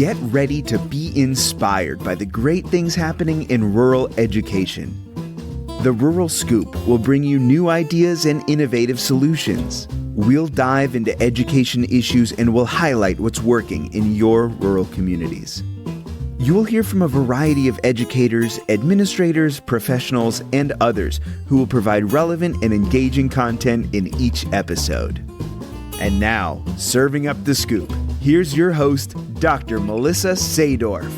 Get ready to be inspired by the great things happening in rural education. The Rural Scoop will bring you new ideas and innovative solutions. We'll dive into education issues and we'll highlight what's working in your rural communities. You'll hear from a variety of educators, administrators, professionals, and others who will provide relevant and engaging content in each episode. And now, serving up the scoop, here's your host, Dr. Melissa Sadorf.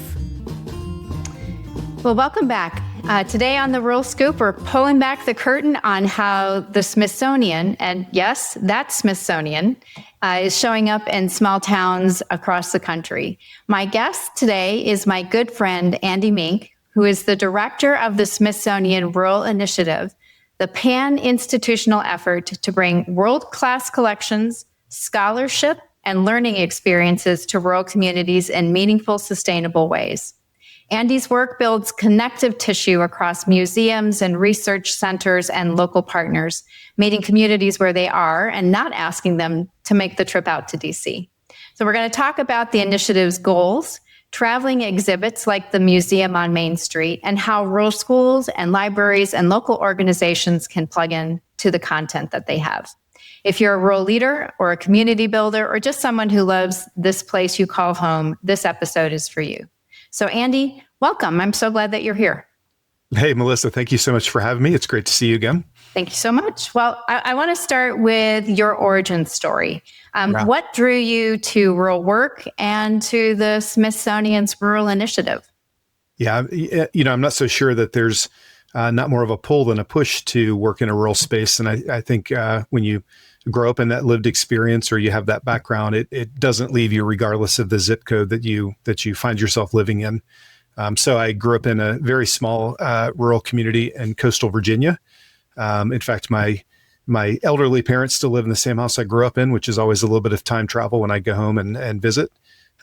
Well, welcome back. Today on the Rural Scoop, we're pulling back the curtain on how the Smithsonian, and yes, that's Smithsonian, is showing up in small towns across the country. My guest today is my good friend, Andy Mink, who is the director of the Smithsonian Rural Initiative, the pan-institutional effort to bring world-class collections, scholarship, and learning experiences to rural communities in meaningful, sustainable ways. Andy's work builds connective tissue across museums and research centers and local partners, meeting communities where they are and not asking them to make the trip out to DC. So we're going to talk about the initiative's goals, traveling exhibits like the Museum on Main Street, and how rural schools and libraries and local organizations can plug in to the content that they have. If you're a rural leader or a community builder or just someone who loves this place you call home, this episode is for you. So Andy, welcome. I'm so glad that you're here. Hey, Melissa, thank you so much for having me. It's great to see you again. Thank you so much. Well, I want to start with your origin story. What drew you to rural work and to the Smithsonian's Rural Initiative? Yeah, I'm not so sure that there's not more of a pull than a push to work in a rural space. And I think when you grow up in that lived experience or you have that background, it doesn't leave you regardless of the zip code that you find yourself living in. So I grew up in a very small rural community in coastal Virginia. In fact, my elderly parents still live in the same house I grew up in, which is always a little bit of time travel when I go home and visit.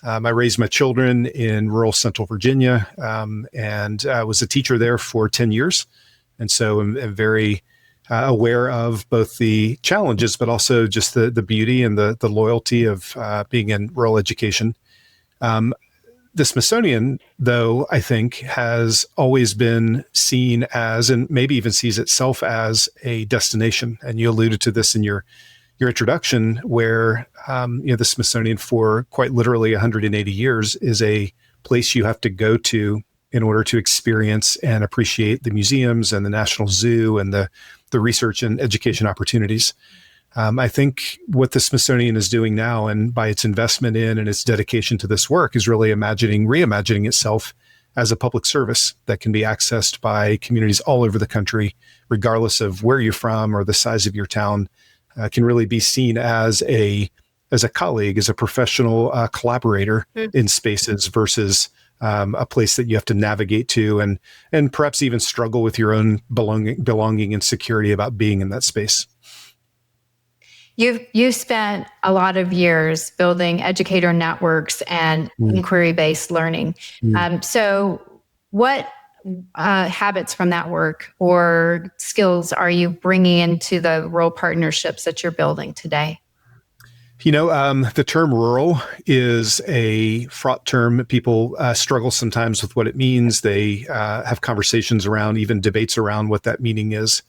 I raised my children in rural central Virginia, and I was a teacher there for 10 years. And so I'm very aware of both the challenges, but also just the beauty and the loyalty of being in rural education. The Smithsonian, though, I think has always been seen as, and maybe even sees itself as, a destination. And you alluded to this in your introduction, where the Smithsonian for quite literally 180 years is a place you have to go to in order to experience and appreciate the museums and the National Zoo and the research and education opportunities. I think what the Smithsonian is doing now, and by its investment in and its dedication to this work, is really reimagining itself as a public service that can be accessed by communities all over the country, regardless of where you're from or the size of your town. Can really be seen as a colleague, as a professional collaborator in spaces versus a place that you have to navigate to and perhaps even struggle with your own belonging and security about being in that space. You've spent a lot of years building educator networks and inquiry-based learning. So what habits from that work or skills are you bringing into the rural partnerships that you're building today? The term rural is a fraught term. People struggle sometimes with what it means. They have conversations around, even debates around what that meaning is.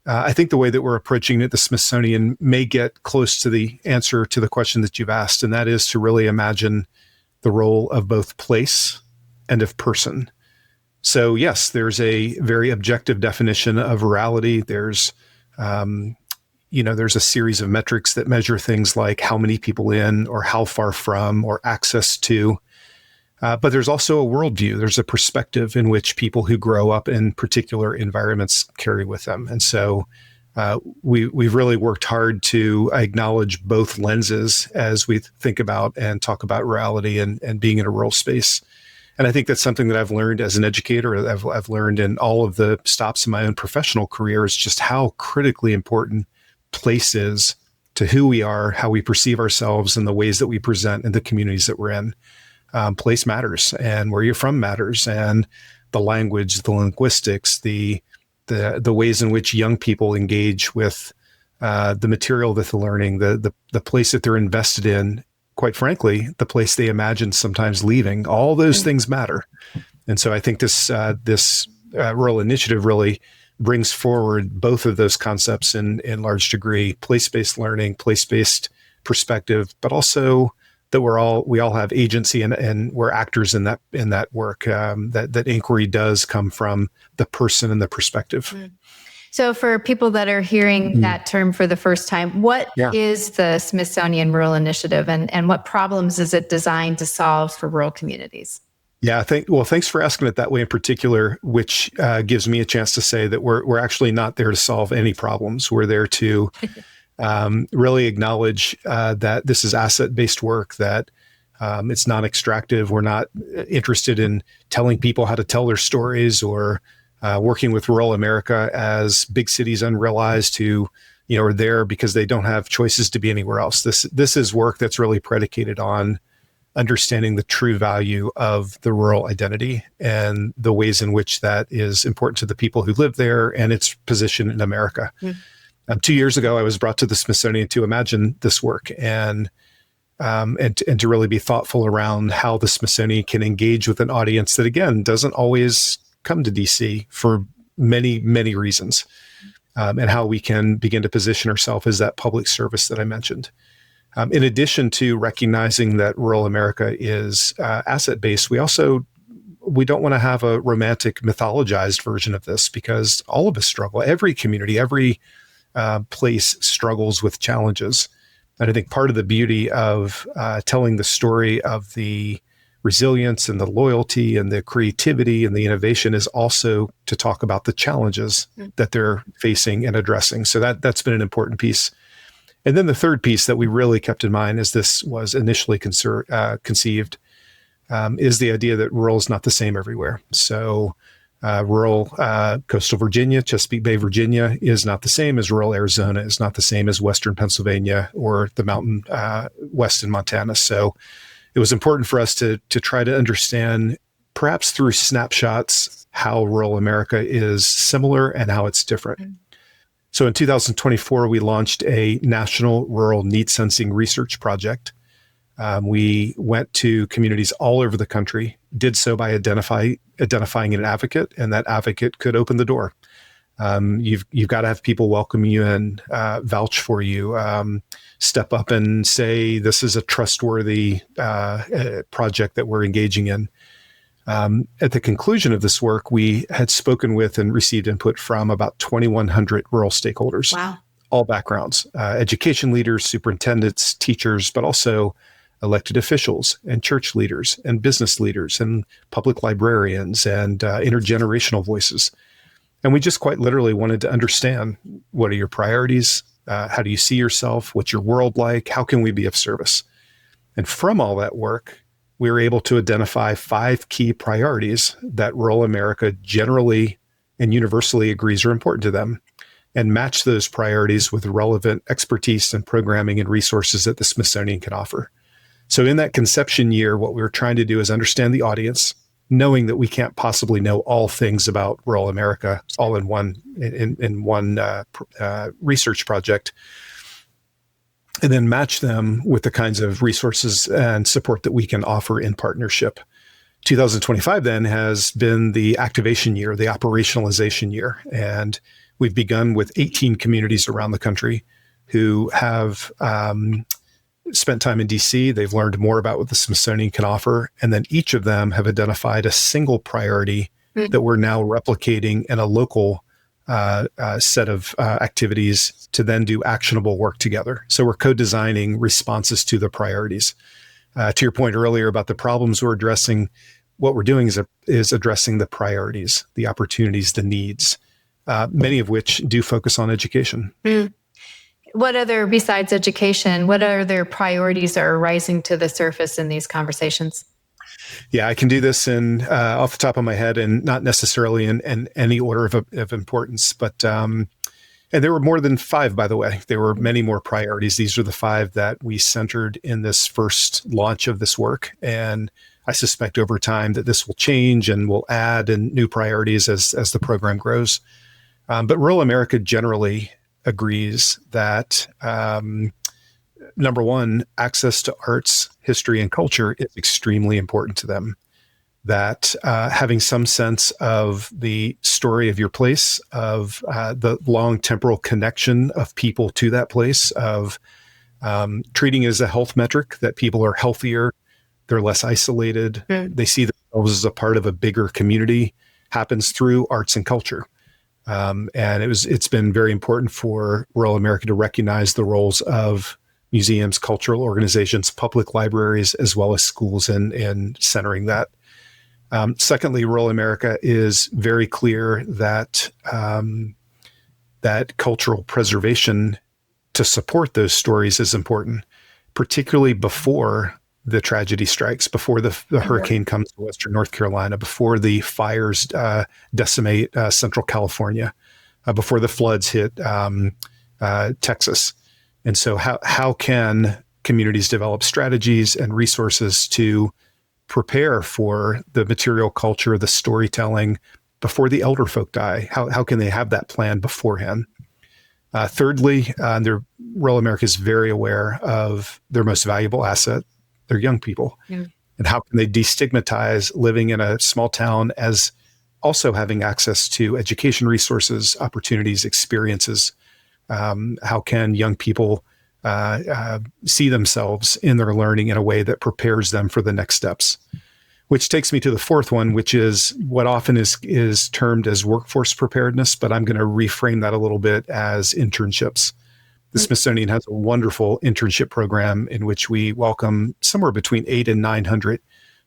I think the way that we're approaching it, the Smithsonian may get close to the answer to the question that you've asked, and that is to really imagine the role of both place and of person. So yes, there's a very objective definition of rurality. There's a series of metrics that measure things like how many people in or how far from or access to. But there's also a worldview. There's a perspective in which people who grow up in particular environments carry with them. And so we've really worked hard to acknowledge both lenses as we think about and talk about rurality and being in a rural space. And I think that's something that I've learned as an educator. I've learned in all of the stops in my own professional career is just how critically important place is to who we are, how we perceive ourselves, and the ways that we present in the communities that we're in. Place matters, and where you're from matters, and the language, the linguistics, the ways in which young people engage with the material that they're learning, the place that they're invested in quite frankly, the place they imagine sometimes leaving. All those things matter. And so I think this rural initiative really brings forward both of those concepts in large degree: place-based learning, place-based perspective, but also that we all have agency and we're actors in that work. That inquiry does come from the person and the perspective. So for people that are hearing that term for the first time, what is the Smithsonian Rural Initiative, and what problems is it designed to solve for rural communities? Yeah, thanks for asking it that way in particular, which gives me a chance to say that we're actually not there to solve any problems. We're there to really acknowledge that this is asset-based work, that it's non-extractive. We're not interested in telling people how to tell their stories or working with rural America as big cities unrealized who are there because they don't have choices to be anywhere else. This is work that's really predicated on understanding the true value of the rural identity and the ways in which that is important to the people who live there and its position in America. 2 years ago, I was brought to the Smithsonian to imagine this work and to really be thoughtful around how the Smithsonian can engage with an audience that, again, doesn't always come to DC for many, many reasons, and how we can begin to position ourselves as that public service that I mentioned. In addition to recognizing that rural America is asset-based, we don't want to have a romantic, mythologized version of this, because all of us struggle. Every community, every place struggles with challenges. And I think part of the beauty of telling the story of the resilience and the loyalty and the creativity and the innovation is also to talk about the challenges that they're facing and addressing. So that's been an important piece. And then the third piece that we really kept in mind as this was initially conceived is the idea that rural is not the same everywhere. So rural coastal Virginia, Chesapeake Bay, Virginia is not the same as rural Arizona, is not the same as Western Pennsylvania or the mountain west in Montana. So it was important for us to try to understand, perhaps through snapshots, how rural America is similar and how it's different. So in 2024, we launched a national rural need sensing research project. We went to communities all over the country, did so by identifying an advocate, and that advocate could open the door. You've got to have people welcome you and vouch for you, step up and say, this is a trustworthy project that we're engaging in. At the conclusion of this work, we had spoken with and received input from about 2,100 rural stakeholders. Wow. All backgrounds, education leaders, superintendents, teachers, but also elected officials and church leaders and business leaders and public librarians and intergenerational voices. And we just quite literally wanted to understand, what are your priorities? How do you see yourself? What's your world like? How can we be of service? And from all that work, we were able to identify 5 key priorities that rural America generally and universally agrees are important to them, and match those priorities with relevant expertise and programming and resources that the Smithsonian can offer. So in that conception year, what we were trying to do is understand the audience, knowing that we can't possibly know all things about rural America all in one research project, and then match them with the kinds of resources and support that we can offer in partnership. 2025 then has been the activation year, the operationalization year, and we've begun with 18 communities around the country who have spent time in DC. They've learned more about what the Smithsonian can offer. And then each of them have identified a single priority that we're now replicating in a local set of activities to then do actionable work together. So we're co-designing responses to the priorities. To your point earlier about the problems we're addressing, what we're doing is addressing the priorities, the opportunities, the needs, many of which do focus on education. What other, besides education, what other priorities are rising to the surface in these conversations? Yeah, I can do this off the top of my head and not necessarily in any order of importance, but and there were more than 5, by the way. There were many more priorities. These are the 5 that we centered in this first launch of this work. And I suspect over time that this will change and we'll add in new priorities as the program grows. But rural America generally agrees that number one, access to arts, history, and culture is extremely important to them. That having some sense of the story of your place, of the long temporal connection of people to that place, of treating it as a health metric, that people are healthier, they're less isolated, they see themselves as a part of a bigger community, happens through arts and culture. And it's been very important for rural America to recognize the roles of museums, cultural organizations, public libraries, as well as schools in centering that. Secondly, rural America is very clear that that cultural preservation to support those stories is important, particularly before the tragedy strikes, before the hurricane comes to Western North Carolina, before the fires decimate Central California, before the floods hit Texas. And so how can communities develop strategies and resources to prepare for the material culture, the storytelling before the elder folk die? How can they have that plan beforehand? Thirdly, rural America is very aware of their most valuable asset, their young people. Yeah. And how can they destigmatize living in a small town as also having access to education resources, opportunities, experiences? How can young people see themselves in their learning in a way that prepares them for the next steps? Which takes me to the fourth one, which is what often is termed as workforce preparedness, but I'm going to reframe that a little bit as internships. The Smithsonian has a wonderful internship program in which we welcome somewhere between 800 and 900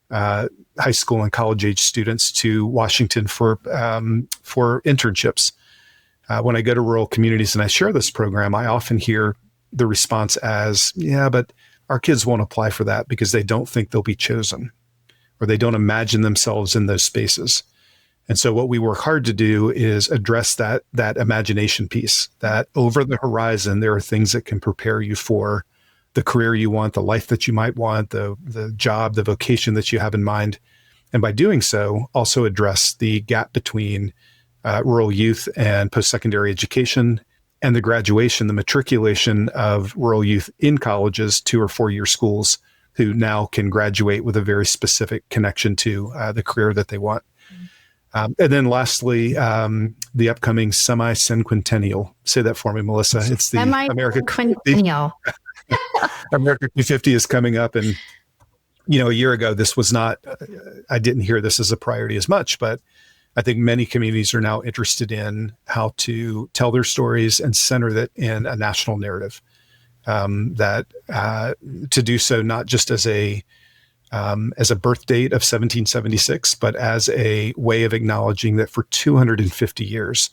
high school and college age students to Washington for internships. When I go to rural communities and I share this program, I often hear the response as, yeah, but our kids won't apply for that because they don't think they'll be chosen, or they don't imagine themselves in those spaces. And so what we work hard to do is address that imagination piece, that over the horizon, there are things that can prepare you for the career you want, the life that you might want, the job, the vocation that you have in mind. And by doing so, also address the gap between rural youth and post-secondary education and the graduation, the matriculation of rural youth in colleges, 2 or 4 year schools, who now can graduate with a very specific connection to the career that they want. And then lastly, the upcoming semi-cinquentennial. Say that for me, Melissa. It's the America 250 is coming up. And, a year ago, this was not, I didn't hear this as a priority as much, but I think many communities are now interested in how to tell their stories and center that in a national narrative. To do so not just as a birth date of 1776, but as a way of acknowledging that for 250 years,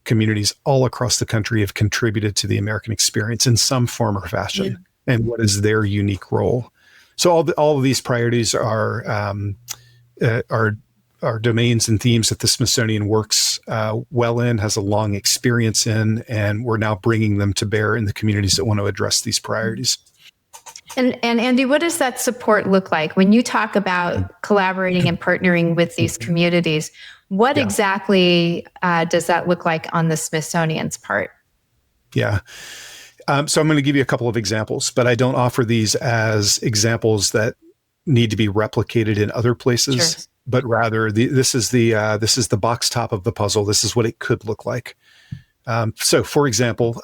communities all across the country have contributed to the American experience in some form or fashion, and what is their unique role. So all of these priorities are domains and themes that the Smithsonian works well in, has a long experience in, and we're now bringing them to bear in the communities that want to address these priorities. And Andy, what does that support look like when you talk about collaborating and partnering with these communities? What exactly does that look like on the Smithsonian's part? Yeah. So I'm going to give you a couple of examples, but I don't offer these as examples that need to be replicated in other places. Sure. But rather, this is the box top of the puzzle. This is what it could look like. So, for example,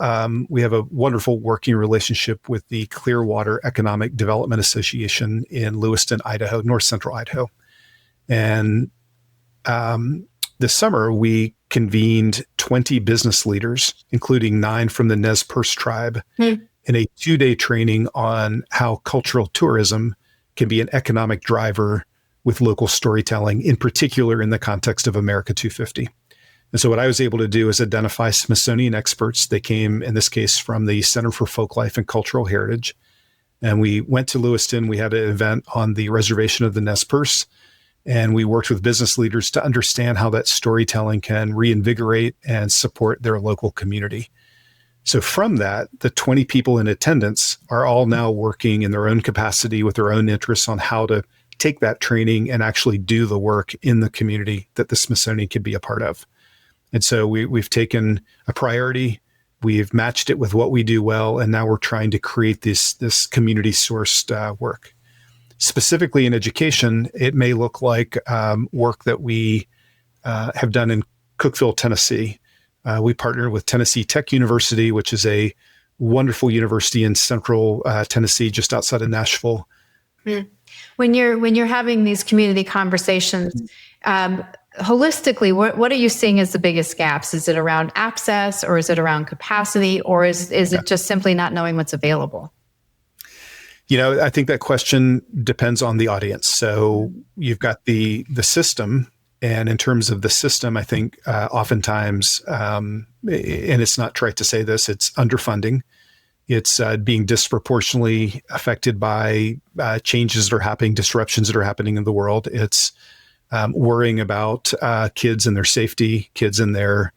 we have a wonderful working relationship with the Clearwater Economic Development Association in Lewiston, Idaho, north central Idaho. And this summer, we convened 20 business leaders, including 9 from the Nez Perce tribe, in a 2-day training on how cultural tourism can be an economic driver with local storytelling, in particular in the context of America 250. And so what I was able to do is identify Smithsonian experts. They came, in this case, from the Center for Folklife and Cultural Heritage. And we went to Lewiston. We had an event on the reservation of the Nez Perce. And we worked with business leaders to understand how that storytelling can reinvigorate and support their local community. So from that, the 20 people in attendance are all now working in their own capacity with their own interests on how to take that training and actually do the work in the community that the Smithsonian could be a part of. And so we've taken a priority We've matched it with what we do well, and now we're trying to create this community-sourced work. Specifically in education, it may look like work that we have done in Cookeville, Tennessee. We partner with Tennessee Tech University, which is a wonderful university in central Tennessee, just outside of Nashville. When you're having these community conversations, holistically, what are you seeing as the biggest gaps? Is it around access, or is it around capacity, or is it just simply not knowing what's available? I think that question depends on the audience. So you've got the system, and in terms of the system, I think oftentimes, and it's not trite to say this, it's underfunding. It's being disproportionately affected by changes that are happening, disruptions that are happening in the world. It's worrying about kids and their safety, kids and their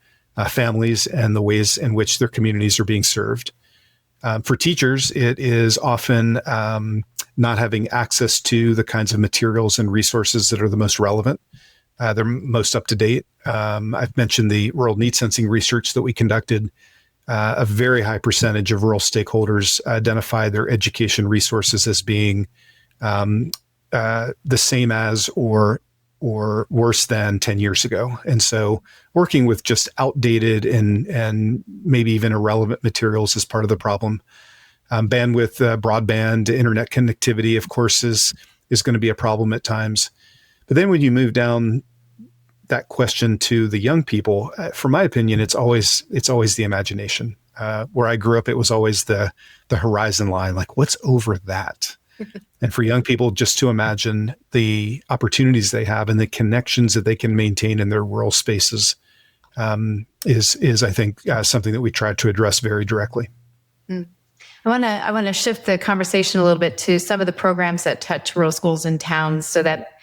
families, and the ways in which their communities are being served. For teachers, it is often not having access to the kinds of materials and resources that are the most relevant. They're most up to date. I've mentioned the rural need sensing research that we conducted. A very high percentage of rural stakeholders identify their education resources as being the same as or worse than 10 years ago. And so working with just outdated and maybe even irrelevant materials is part of the problem. Bandwidth, broadband, internet connectivity, of course, is going to be a problem at times. But then when you move down that question to the young people, for my opinion, it's always the imagination. Where I grew up, it was always the horizon line, like what's over that? And for young people, just to imagine the opportunities they have and the connections that they can maintain in their rural spaces is I think, something that we try to address very directly. I want to shift the conversation a little bit to some of the programs that touch rural schools and towns, so that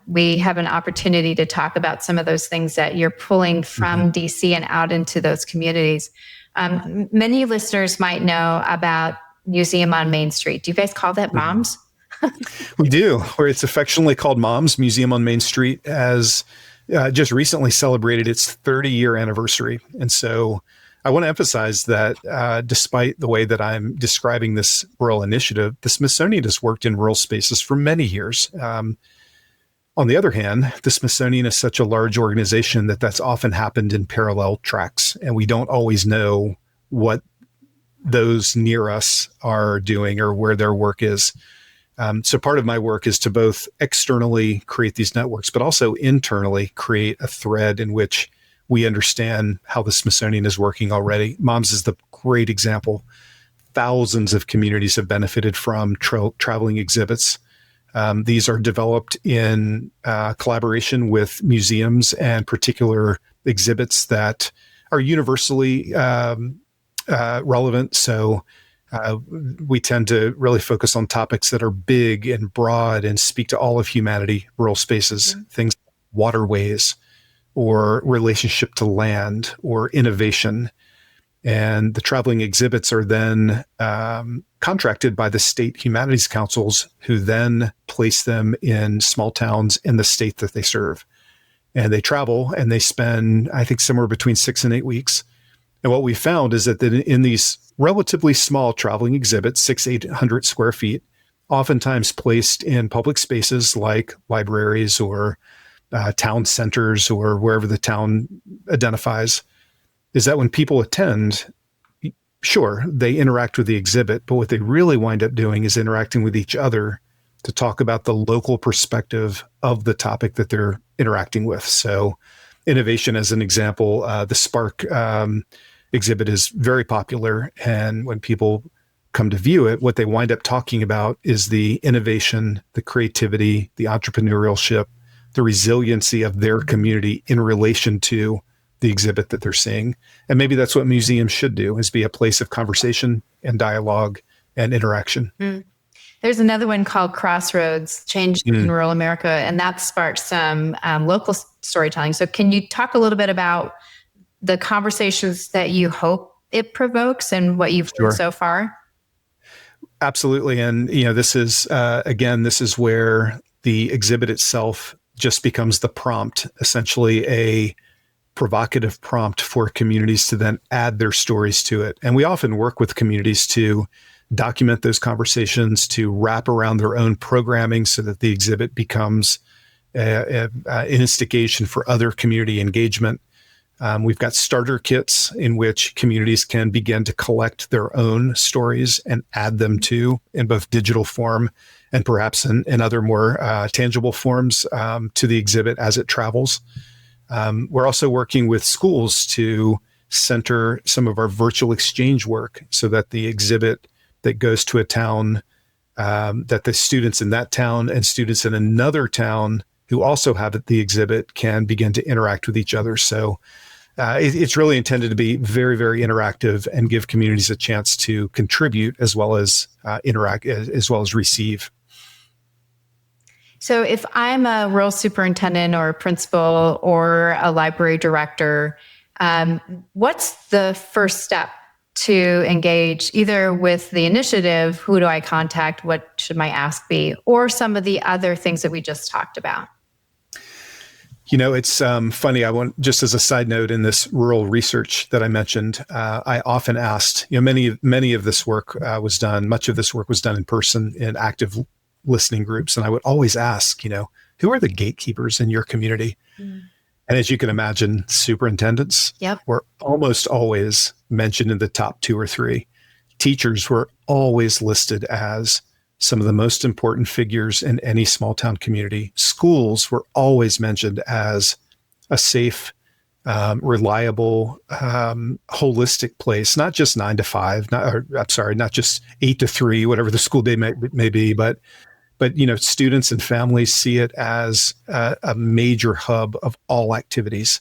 we have an opportunity to talk about some of those things that you're pulling from DC and out into those communities. Many listeners might know about Museum on Main Street. Do you guys call that MOMS? We do, where it's affectionately called MOMS. Museum on Main Street has just recently celebrated its 30-year anniversary. And so I want to emphasize that despite the way that I'm describing this rural initiative, the Smithsonian has worked in rural spaces for many years. On the other hand, the Smithsonian is such a large organization that's often happened in parallel tracks, and we don't always know what those near us are doing or where their work is. So part of my work is to both externally create these networks, but also internally create a thread in which we understand how the Smithsonian is working already. MOMS is the great example. Thousands of communities have benefited from traveling exhibits. These are developed in collaboration with museums and particular exhibits that are universally relevant. So we tend to really focus on topics that are big and broad and speak to all of humanity, rural spaces, things like waterways or relationship to land or innovation. And the traveling exhibits are then contracted by the state humanities councils, who then place them in small towns in the state that they serve. And they travel and they spend, I think, somewhere between 6 and 8 weeks. And what we found is that in these relatively small traveling exhibits, 600-800 square feet, oftentimes placed in public spaces like libraries or town centers or wherever the town identifies, is that when people attend, sure, they interact with the exhibit, but what they really wind up doing is interacting with each other to talk about the local perspective of the topic that they're interacting with. So innovation, as an example, the Spark exhibit is very popular. And when people come to view it, what they wind up talking about is the innovation, the creativity, the entrepreneurship, the resiliency of their community in relation to the exhibit that they're seeing. And maybe that's what museums should do, is be a place of conversation and dialogue and interaction. There's another one called Crossroads, Change in Rural America, and that sparked some local storytelling. So can you talk a little bit about the conversations that you hope it provokes and what you've heard so far? Absolutely. And, this is, again, this is where the exhibit itself just becomes the prompt, essentially provocative prompt for communities to then add their stories to it. And we often work with communities to document those conversations, to wrap around their own programming so that the exhibit becomes an instigation for other community engagement. We've got starter kits in which communities can begin to collect their own stories and add them to in both digital form and perhaps in other more tangible forms to the exhibit as it travels. We're also working with schools to center some of our virtual exchange work so that the exhibit that goes to a town, that the students in that town and students in another town who also have the exhibit can begin to interact with each other. So it's really intended to be very, very interactive and give communities a chance to contribute as well as interact, as well as receive. So if I'm a rural superintendent or a principal or a library director, what's the first step to engage either with the initiative? Who do I contact? What should my ask be? Or some of the other things that we just talked about? It's funny. I want, just as a side note, in this rural research that I mentioned, I often asked, many of this work much of this work was done in person in active listening groups. And I would always ask, who are the gatekeepers in your community? Mm. And as you can imagine, superintendents were almost always mentioned in the top 2 or 3. Teachers were always listed as some of the most important figures in any small town community. Schools were always mentioned as a safe, reliable, holistic place, not just 9 to 5, not just 8 to 3, whatever the school day may be, but students and families see it as a major hub of all activities,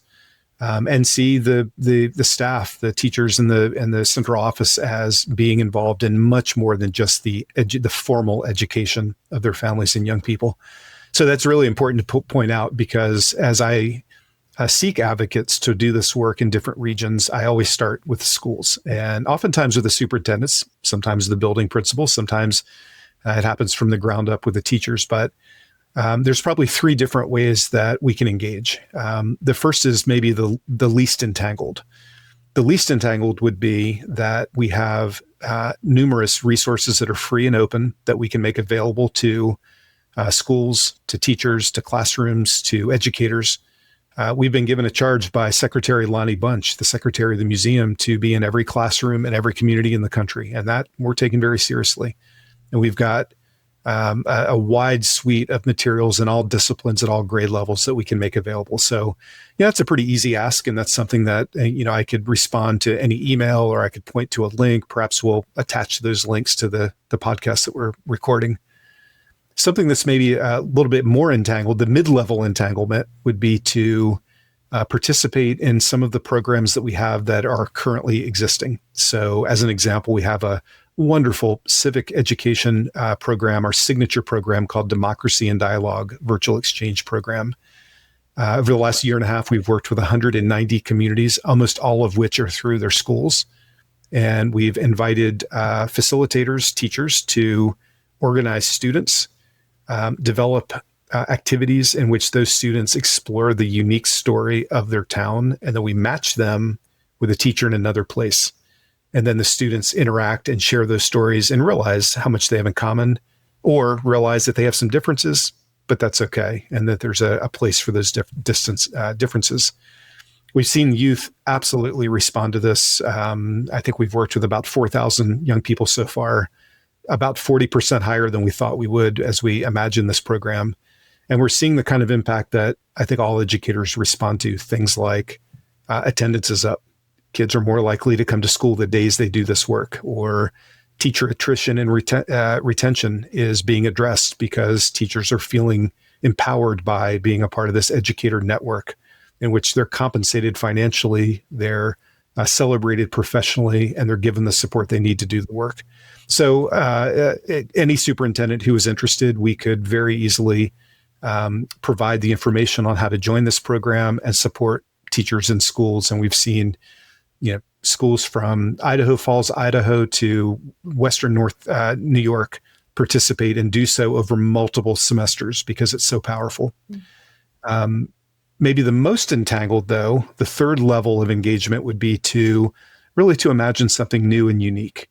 and see the staff, the teachers in the central office as being involved in much more than just the formal education of their families and young people. So that's really important to point out, because as I seek advocates to do this work in different regions, I always start with schools, and oftentimes with the superintendents, sometimes the building principals, sometimes it happens from the ground up with the teachers, but there's probably 3 different ways that we can engage. The first is maybe the least entangled. The least entangled would be that we have numerous resources that are free and open that we can make available to schools, to teachers, to classrooms, to educators. We've been given a charge by Secretary Lonnie Bunch, the Secretary of the Museum, to be in every classroom in every community in the country, and that we're taking very seriously. And we've got a wide suite of materials in all disciplines at all grade levels that we can make available. So, it's a pretty easy ask, and that's something that, I could respond to any email, or I could point to a link. Perhaps we'll attach those links to the podcast that we're recording. Something that's maybe a little bit more entangled, the mid-level entanglement, would be to participate in some of the programs that we have that are currently existing. So as an example, we have a wonderful civic education program, our signature program called Democracy and Dialogue Virtual Exchange Program. Over the last year and a half, we've worked with 190 communities, almost all of which are through their schools. And we've invited facilitators, teachers to organize students, develop activities in which those students explore the unique story of their town, and then we match them with a teacher in another place. And then the students interact and share those stories and realize how much they have in common, or realize that they have some differences, but that's okay, and that there's a place for those differences. We've seen youth absolutely respond to this. I think we've worked with about 4,000 young people so far, about 40% higher than we thought we would as we imagined this program. And we're seeing the kind of impact that I think all educators respond to. Things like attendance is up. Kids are more likely to come to school the days they do this work, or teacher attrition and retention is being addressed because teachers are feeling empowered by being a part of this educator network in which they're compensated financially, they're celebrated professionally, and they're given the support they need to do the work. So any superintendent who is interested, we could very easily provide the information on how to join this program and support teachers in schools. And we've seen schools from Idaho Falls, Idaho to Western North New York participate and do so over multiple semesters because it's so powerful. Maybe the most entangled, though, the third level of engagement would be to imagine something new and unique,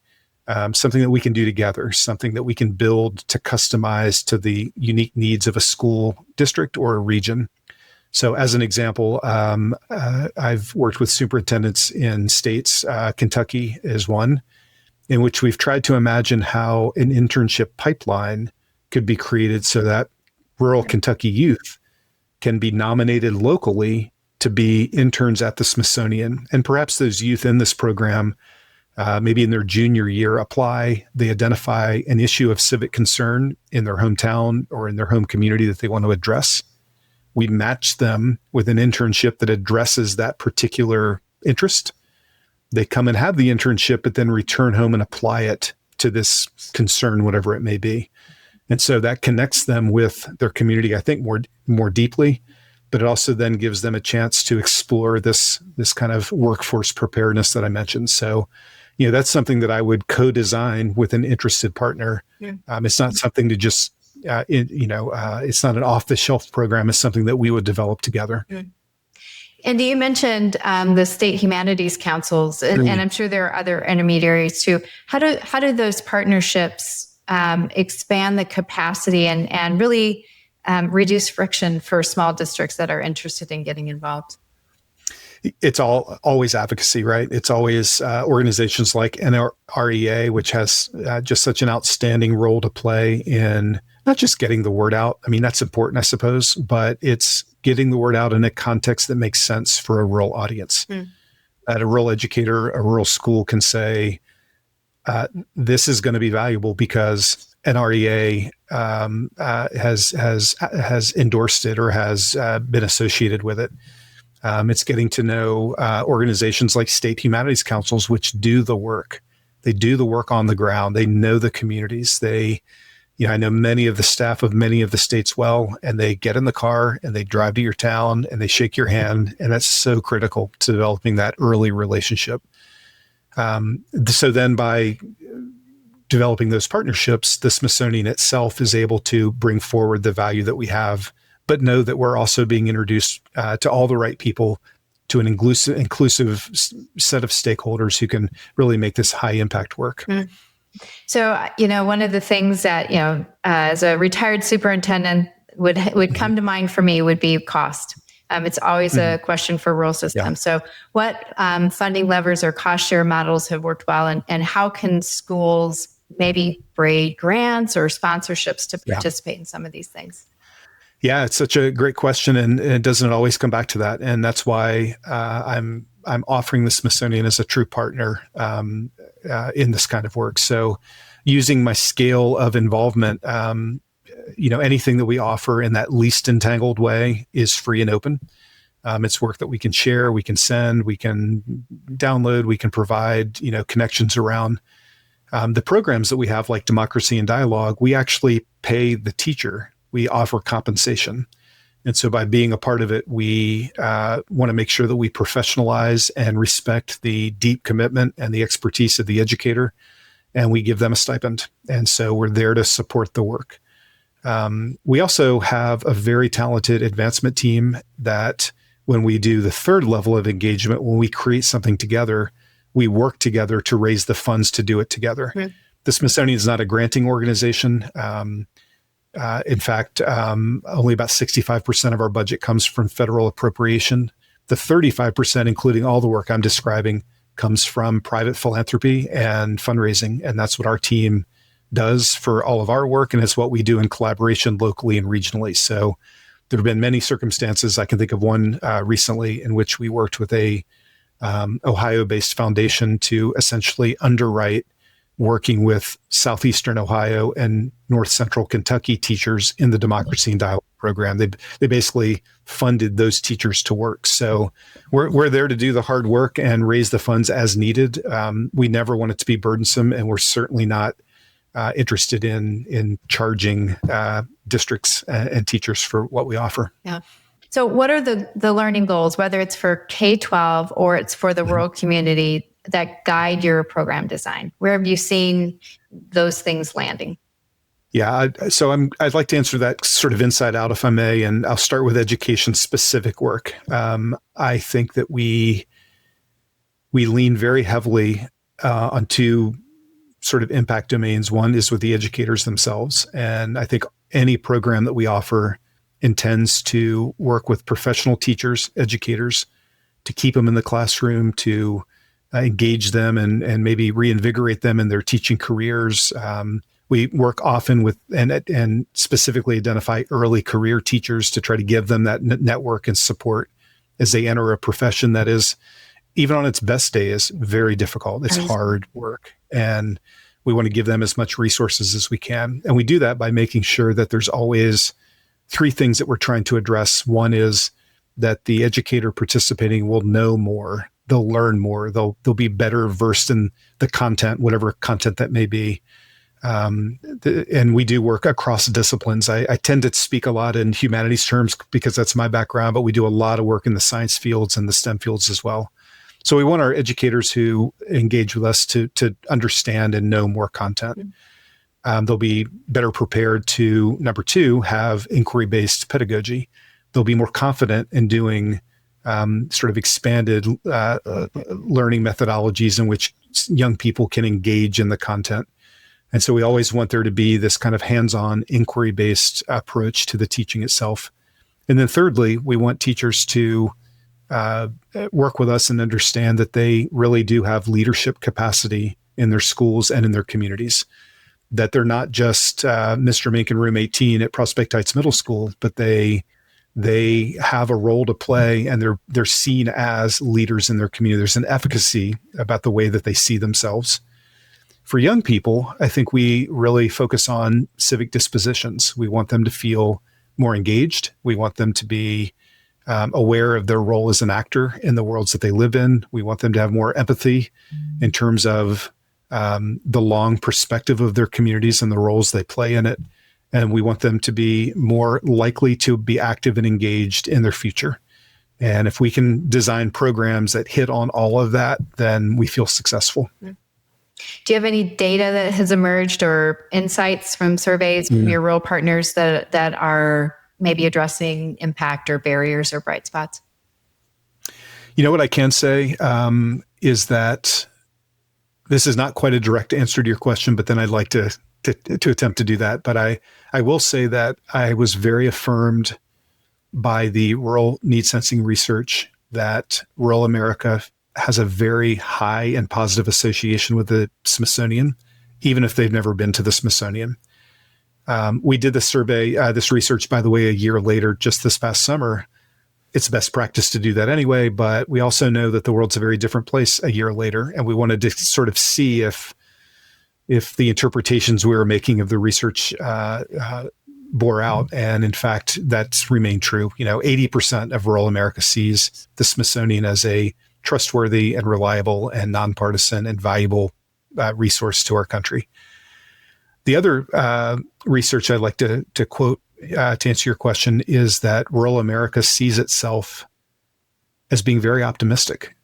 something that we can do together, something that we can build to customize to the unique needs of a school district or a region. So as an example, I've worked with superintendents in states, Kentucky is one, in which we've tried to imagine how an internship pipeline could be created so that rural Kentucky youth can be nominated locally to be interns at the Smithsonian. And perhaps those youth in this program, maybe in their junior year, they identify an issue of civic concern in their hometown or in their home community that they want to address. We match them with an internship that addresses that particular interest. They come and have the internship, but then return home and apply it to this concern, whatever it may be. And so that connects them with their community, I think, more deeply, but it also then gives them a chance to explore this kind of workforce preparedness that I mentioned. So, that's something that I would co-design with an interested partner. Yeah. It's not something to just, it's not an off-the-shelf program. It's something that we would develop together. Yeah. Andy, you mentioned the state humanities councils, and I'm sure there are other intermediaries too. How do those partnerships expand the capacity and really reduce friction for small districts that are interested in getting involved? It's always advocacy, right? It's always organizations like NREA, which has just such an outstanding role to play in not just getting the word out. I mean, that's important, I suppose, but it's getting the word out in a context that makes sense for a rural audience. That a rural educator, a rural school can say, this is going to be valuable because NREA has endorsed it or has been associated with it. It's getting to know organizations like state humanities councils, which do the work. They do the work on the ground. They know the communities. I know many of the staff of many of the states well, and they get in the car and they drive to your town and they shake your hand. And that's so critical to developing that early relationship. So then by developing those partnerships, the Smithsonian itself is able to bring forward the value that we have, but know that we're also being introduced to all the right people, to an inclusive set of stakeholders who can really make this high impact work. Mm. So, one of the things that, as a retired superintendent would come to mind for me would be cost. It's always a question for rural systems. Yeah. So what funding levers or cost share models have worked well, and how can schools maybe braid grants or sponsorships to participate in some of these things? Yeah, it's such a great question, and it doesn't always come back to that. And that's why I'm offering the Smithsonian as a true partner in this kind of work. So using my scale of involvement, anything that we offer in that least entangled way is free and open. It's work that we can share, we can send, we can download, we can provide, connections around. The programs that we have, like Democracy and Dialogue, we actually pay the teacher. We offer compensation. And so by being a part of it, we want to make sure that we professionalize and respect the deep commitment and the expertise of the educator, and we give them a stipend. And so we're there to support the work. We also have a very talented advancement team that when we do the third level of engagement, when we create something together, we work together to raise the funds to do it together. Mm-hmm. The Smithsonian is not a granting organization. In fact, only about 65% of our budget comes from federal appropriation. The 35%, including all the work I'm describing, comes from private philanthropy and fundraising. And that's what our team does for all of our work. And it's what we do in collaboration locally and regionally. So there have been many circumstances. I can think of one recently in which we worked with a Ohio-based foundation to essentially underwrite working with Southeastern Ohio and North Central Kentucky teachers in the Democracy and Dialogue program. They basically funded those teachers to work. So we're there to do the hard work and raise the funds as needed. We never want it to be burdensome, and we're certainly not interested in charging districts and teachers for what we offer. Yeah. So what are the learning goals, whether it's for K-12 or it's for the rural community, that guide your program design? Where have you seen those things landing? Yeah, I'd like to answer that sort of inside out, if I may, and I'll start with education specific work. I think that we lean very heavily on two sort of impact domains. One is with the educators themselves, and I think any program that we offer intends to work with professional teachers, educators, to keep them in the classroom, to engage them and maybe reinvigorate them in their teaching careers. We work often with and specifically identify early career teachers to try to give them that network and support as they enter a profession that is, even on its best day, is very difficult. It's hard work. And we want to give them as much resources as we can. And we do that by making sure that there's always three things that we're trying to address. One is that the educator participating will know more. They'll learn more. They'll be better versed in the content, whatever content that may be. And we do work across disciplines. I tend to speak a lot in humanities terms because that's my background, but we do a lot of work in the science fields and the STEM fields as well. So we want our educators who engage with us to understand and know more content. They'll be better prepared to, number two, have inquiry-based pedagogy. They'll be more confident in doing sort of expanded learning methodologies in which young people can engage in the content. And so we always want there to be this kind of hands-on inquiry-based approach to the teaching itself. And then thirdly, we want teachers to work with us and understand that they really do have leadership capacity in their schools and in their communities, that they're not just Mr. Mink in room 18 at Prospect Heights Middle School, but they have a role to play, and they're seen as leaders in their community. There's an efficacy about the way that they see themselves. For young people, I think we really focus on civic dispositions. We want them to feel more engaged. We want them to be aware of their role as an actor in the worlds that they live in. We want them to have more empathy in terms of the long perspective of their communities and the roles they play in it. And we want them to be more likely to be active and engaged in their future. And if we can design programs that hit on all of that, then we feel successful. Do you have any data that has emerged or insights from surveys from your rural partners that are maybe addressing impact or barriers or bright spots? You know, what I can say is that this is not quite a direct answer to your question, but then I'd like to attempt to do that. But I will say that I was very affirmed by the rural need sensing research that rural America has a very high and positive association with the Smithsonian, even if they've never been to the Smithsonian. We did this survey, this research, by the way, a year later, just this past summer. It's best practice to do that anyway, but we also know that the world's a very different place a year later. And we wanted to sort of see if the interpretations we were making of the research bore out. And in fact, that's remained true. 80% of rural America sees the Smithsonian as a trustworthy and reliable and nonpartisan and valuable resource to our country. The other research I'd like to quote to answer your question is that rural America sees itself as being very optimistic.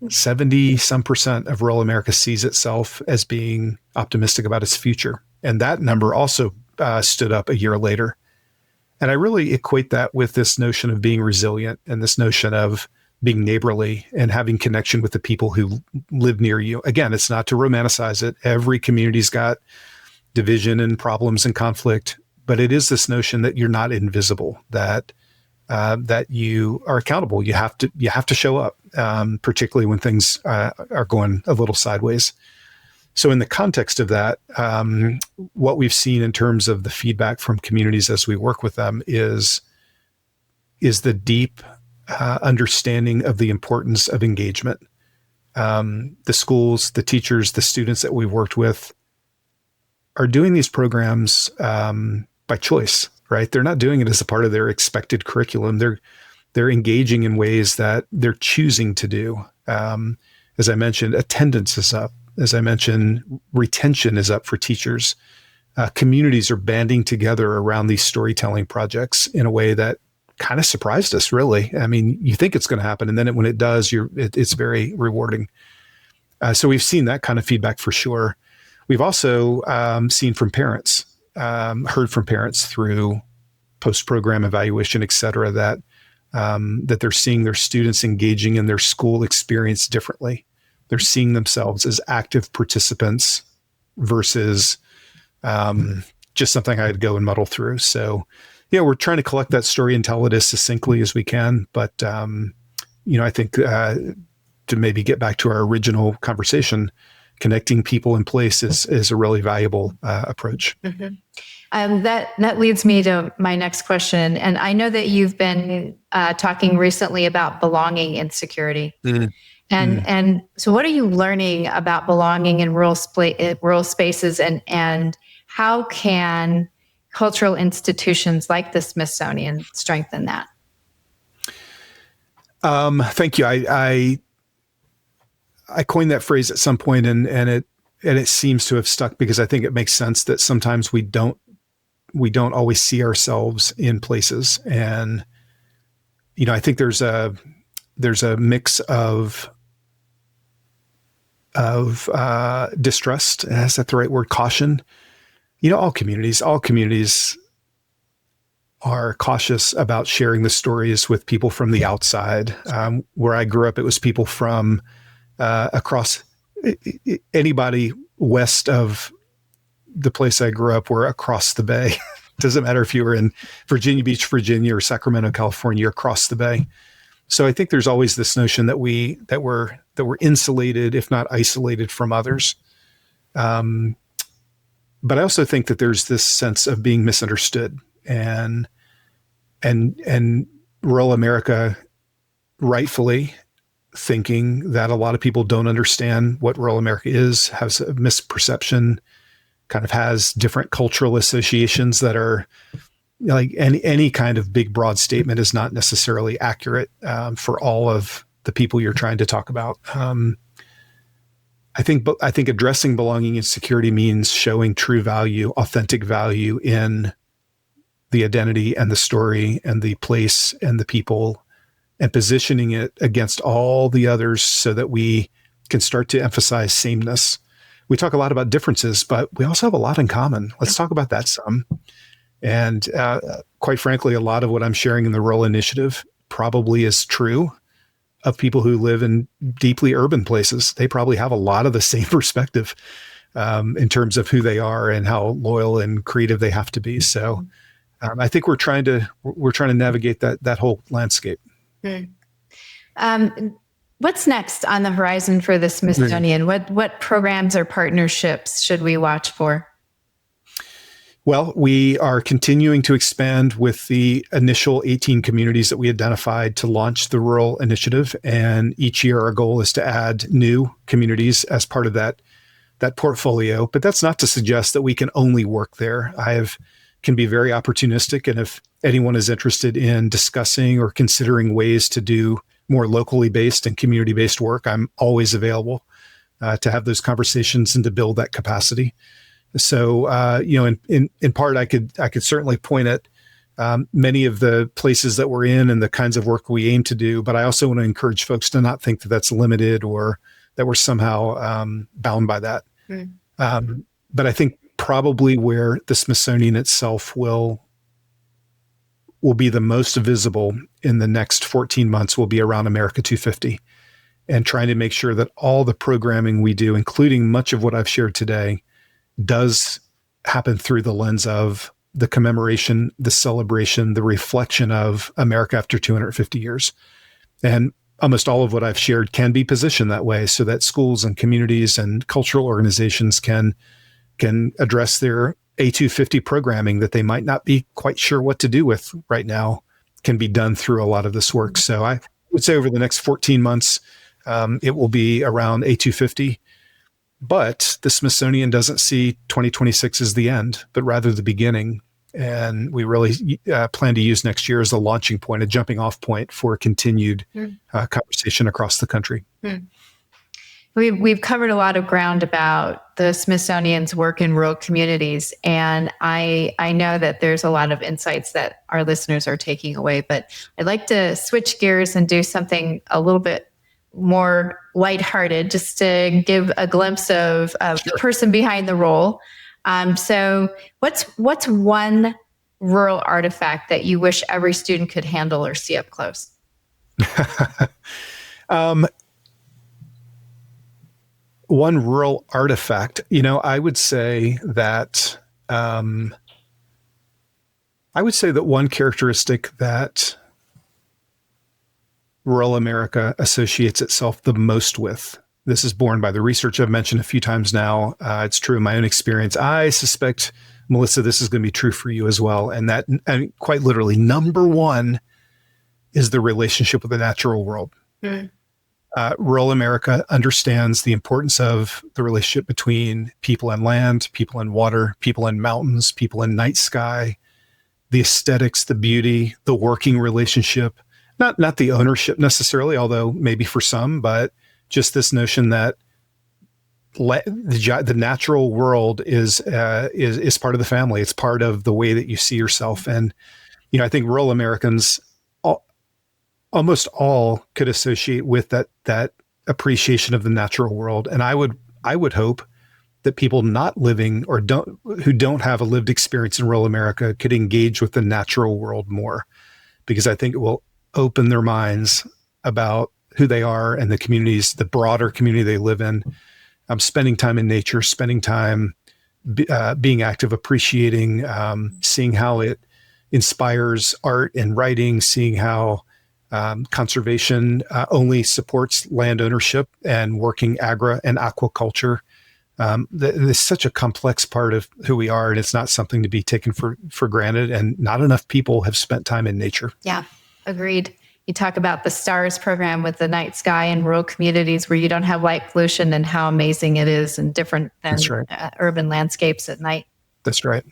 70% of rural America sees itself as being optimistic about its future. And that number also stood up a year later. And I really equate that with this notion of being resilient and this notion of being neighborly and having connection with the people who live near you. Again, it's not to romanticize it. Every community's got division and problems and conflict, but it is this notion that you're not invisible, that you are accountable. You have to show up, particularly when things are going a little sideways. So in the context of that, what we've seen in terms of the feedback from communities as we work with them is the deep understanding of the importance of engagement. The schools, the teachers, the students that we've worked with are doing these programs by choice, right? They're not doing it as a part of their expected curriculum. They're engaging in ways that they're choosing to do. As I mentioned, attendance is up. As I mentioned, retention is up for teachers. Communities are banding together around these storytelling projects in a way that kind of surprised us, really. I mean, you think it's going to happen, and then when it does, it's very rewarding. So we've seen that kind of feedback for sure. We've also seen from parents heard from parents through post-program evaluation, et cetera, that they're seeing their students engaging in their school experience differently. They're seeing themselves as active participants versus just something I'd go and muddle through. So, yeah, we're trying to collect that story and tell it as succinctly as we can. But, I think to maybe get back to our original conversation, connecting people in place is a really valuable approach. Mm-hmm. That leads me to my next question. And I know that you've been talking recently about belonging insecurity. Mm-hmm. And so what are you learning about belonging in rural spaces, and how can cultural institutions like the Smithsonian strengthen that? Thank you. I coined that phrase at some point, and it seems to have stuck because I think it makes sense that sometimes we don't always see ourselves in places. And, I think there's a mix of distrust. Is that the right word? Caution. All communities are cautious about sharing the stories with people from the outside. Where I grew up, it was people from across anybody west of the place I grew up were across the bay. Doesn't matter if you were in Virginia Beach, Virginia, or Sacramento, California, you're across the bay. So I think there's always this notion that we're insulated, if not isolated, from others. But I also think that there's this sense of being misunderstood, and rural America rightfully thinking that a lot of people don't understand what rural America is, has a misperception, kind of has different cultural associations that are like any kind of big, broad statement is not necessarily accurate for all of the people you're trying to talk about. I think addressing belonging and security means showing true value, authentic value in the identity and the story and the place and the people, and positioning it against all the others so that we can start to emphasize sameness. We talk a lot about differences, but we also have a lot in common. Let's talk about that some. And quite frankly, a lot of what I'm sharing in the Rural Initiative probably is true of people who live in deeply urban places. They probably have a lot of the same perspective in terms of who they are and how loyal and creative they have to be. So I think we're trying to navigate that whole landscape. What's next on the horizon for the Smithsonian? What programs or partnerships should we watch for? Well, we are continuing to expand with the initial 18 communities that we identified to launch the Rural Initiative. And each year our goal is to add new communities as part of that portfolio. But that's not to suggest that we can only work there. Can be very opportunistic. And if anyone is interested in discussing or considering ways to do more locally based and community-based work, I'm always available to have those conversations and to build that capacity. So, in part, I could certainly point at many of the places that we're in and the kinds of work we aim to do. But I also want to encourage folks to not think that that's limited or that we're somehow bound by that. But I think probably where the Smithsonian itself will be the most visible in the next 14 months will be around America 250, and trying to make sure that all the programming we do, including much of what I've shared today, does happen through the lens of the commemoration, the celebration, the reflection of America after 250 years. And almost all of what I've shared can be positioned that way so that schools and communities and cultural organizations can address their A250 programming that they might not be quite sure what to do with right now, can be done through a lot of this work. So I would say over the next 14 months, it will be around A250. But the Smithsonian doesn't see 2026 as the end, but rather the beginning. And we really plan to use next year as a launching point, a jumping off point for continued conversation across the country. We've covered a lot of ground about the Smithsonian's work in rural communities, and I know that there's a lot of insights that our listeners are taking away, but I'd like to switch gears and do something a little bit more lighthearted, just to give a glimpse of the person behind the role. So what's one rural artifact that you wish every student could handle or see up close? One rural artifact, I would say that one characteristic that rural America associates itself the most with. This is borne by the research I've mentioned a few times now. It's true in my own experience. I suspect, Melissa, this is going to be true for you as well. And that, and quite literally, number one is the relationship with the natural world. Mm. Rural America understands the importance of the relationship between people and land, people and water, people and mountains, people and night sky, the aesthetics, the beauty, the working relationship, not the ownership necessarily, although maybe for some, but just this notion that the natural world is part of the family. It's part of the way that you see yourself. And, I think rural Americans almost all could associate with that appreciation of the natural world. And I would hope that people not living or who don't have a lived experience in rural America could engage with the natural world more, because I think it will open their minds about who they are and the communities, the broader community they live in. Spending time in nature, spending time being active, appreciating, seeing how it inspires art and writing, seeing how conservation only supports land ownership and working agri and aquaculture. It's such a complex part of who we are, and it's not something to be taken for granted. And not enough people have spent time in nature. Yeah, agreed. You talk about the STARS program with the night sky in rural communities where you don't have light pollution, and how amazing it is and different than urban landscapes at night. That's right.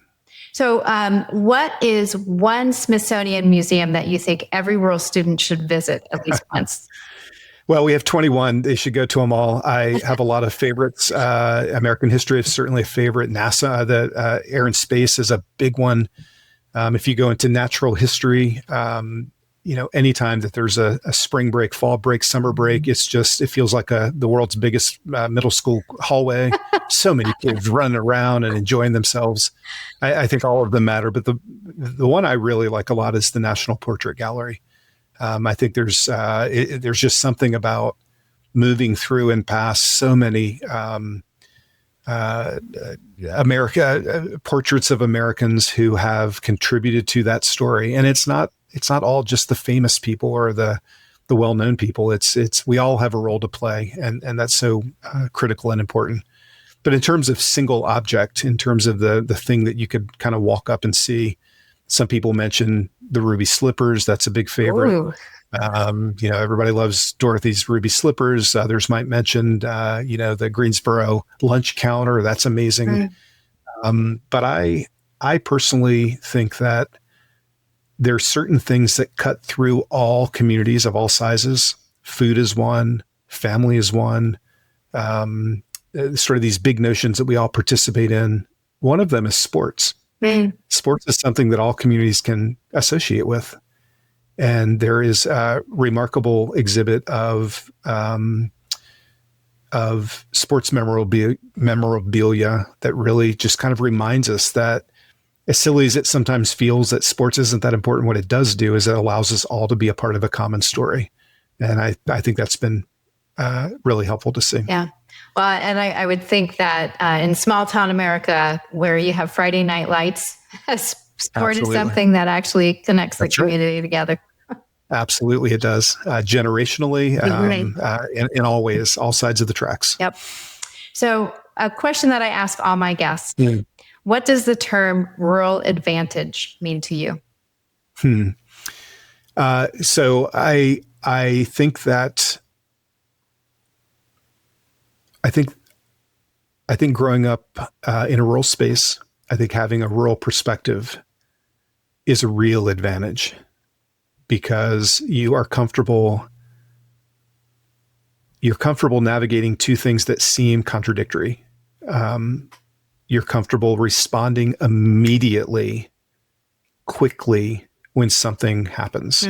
So what is one Smithsonian museum that you think every rural student should visit at least once? Well, we have 21. They should go to them all. I have a lot of favorites. American history is certainly a favorite. NASA, the air and space is a big one. If you go into natural history, anytime that there's a spring break, fall break, summer break, it feels like the world's biggest middle school hallway. So many kids running around and enjoying themselves. I think all of them matter, but the one I really like a lot is the National Portrait Gallery. I think there's just something about moving through and past so many portraits of Americans who have contributed to that story, and it's not all just the famous people or the well-known people. We all have a role to play, and that's so critical and important. But in terms of single object, in terms of the thing that you could kind of walk up and see, some people mention the ruby slippers. That's a big favorite. Everybody loves Dorothy's ruby slippers. Others might mention, the Greensboro lunch counter. That's amazing. But I personally think that there are certain things that cut through all communities of all sizes. Food is one, family is one, sort of these big notions that we all participate in. One of them is sports. Sports is something that all communities can associate with. And there is a remarkable exhibit of sports memorabilia that really just kind of reminds us that, as silly as it sometimes feels, that sports isn't that important. What it does do is it allows us all to be a part of a common story. And I think that's been really helpful to see. Yeah. Well, and I would think that in small town America, where you have Friday night lights, sport is something that actually connects the community together. Absolutely, it does. Generationally, in all ways, all sides of the tracks. Yep. So a question that I ask all my guests, what does the term rural advantage mean to you? So I think that I think growing up in a rural space, I think having a rural perspective is a real advantage, because you are comfortable. You're comfortable navigating two things that seem contradictory. You're comfortable responding immediately, quickly when something happens.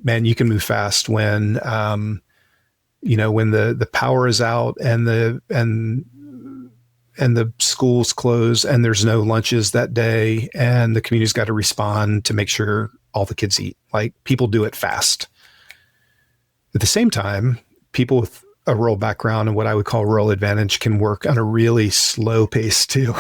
Man, you can move fast when when the power is out and the schools close and there's no lunches that day and the community's got to respond to make sure all the kids eat. Like, people do it fast. At the same time, people with a rural background and what I would call rural advantage can work on a really slow pace too.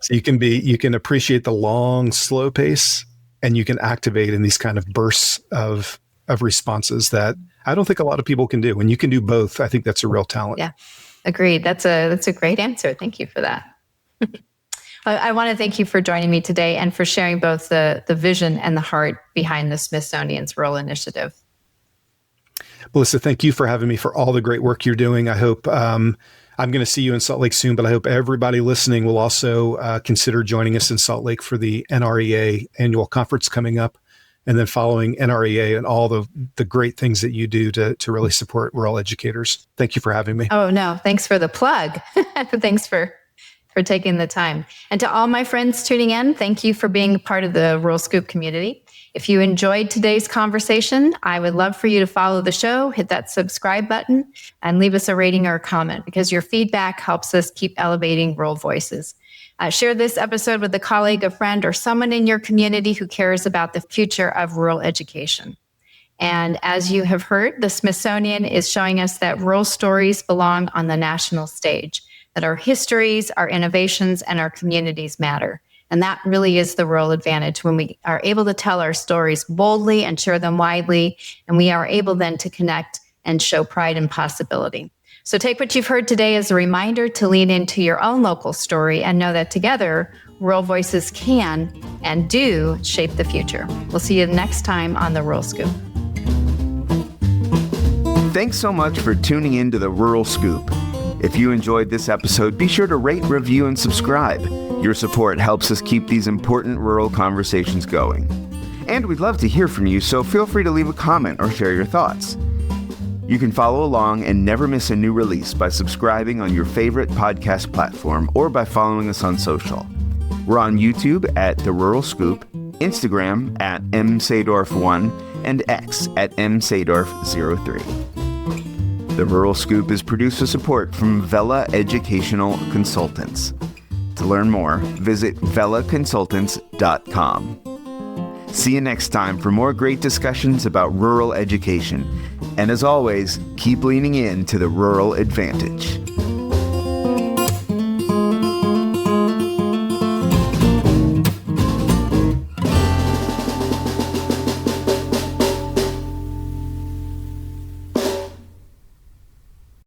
So you can appreciate the long, slow pace, and you can activate in these kind of bursts of responses that I don't think a lot of people can do. When you can do both, I think that's a real talent. Yeah, agreed. That's a great answer. Thank you for that. I want to thank you for joining me today and for sharing both the vision and the heart behind the Smithsonian's Rural Initiative. Melissa, thank you for having me, for all the great work you're doing. I hope I'm going to see you in Salt Lake soon, but I hope everybody listening will also consider joining us in Salt Lake for the NREA annual conference coming up, and then following NREA and all the great things that you do to really support rural educators. Thank you for having me. Oh, no, thanks for the plug. Thanks for taking the time. And to all my friends tuning in, thank you for being a part of the Rural Scoop community. If you enjoyed today's conversation, I would love for you to follow the show, hit that subscribe button, and leave us a rating or a comment, because your feedback helps us keep elevating rural voices. Share this episode with a colleague, a friend, or someone in your community who cares about the future of rural education. And as you have heard, the Smithsonian is showing us that rural stories belong on the national stage, that our histories, our innovations, and our communities matter. And that really is the rural advantage, when we are able to tell our stories boldly and share them widely, and we are able then to connect and show pride and possibility. So take what you've heard today as a reminder to lean into your own local story and know that together, rural voices can and do shape the future. We'll see you next time on the Rural Scoop. Thanks so much for tuning in to the Rural Scoop. If you enjoyed this episode, be sure to rate, review, and subscribe. Your support helps us keep these important rural conversations going. And we'd love to hear from you, so feel free to leave a comment or share your thoughts. You can follow along and never miss a new release by subscribing on your favorite podcast platform or by following us on social. We're on YouTube at The Rural Scoop, Instagram at msadorf1, and X at msadorf03. The Rural Scoop is produced with support from Vela Educational Consultants. To learn more, visit velaconsultants.com. See you next time for more great discussions about rural education. And as always, keep leaning in to the rural advantage.